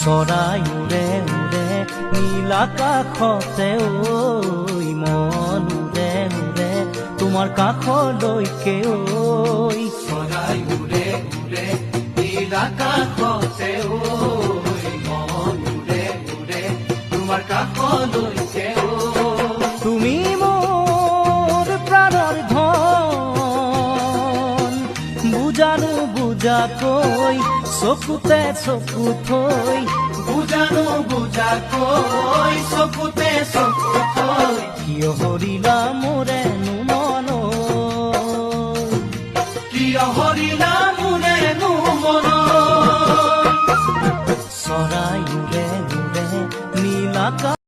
চৰাই উৰে উৰে নীল আকাশতে ঐ মন উৰে উৰে তোমাৰ কাষলৈকে ঐ চৰাই উৰে উৰে নীল আকাশতে ঐ মন উৰে উৰে তোমাৰ কাষলৈকে ঐ তুমি মোৰ প্ৰাণৰ ধন বুজানো বুজাকৈ চকুতে চকু থৈ বুজানো বুজাকৈ চকুতে চকু থৈ কিয় হৰিলা মোৰেনো মন কিয় হৰিলা মোৰেনো মন চৰাই উৰে উৰে নীল আকাশ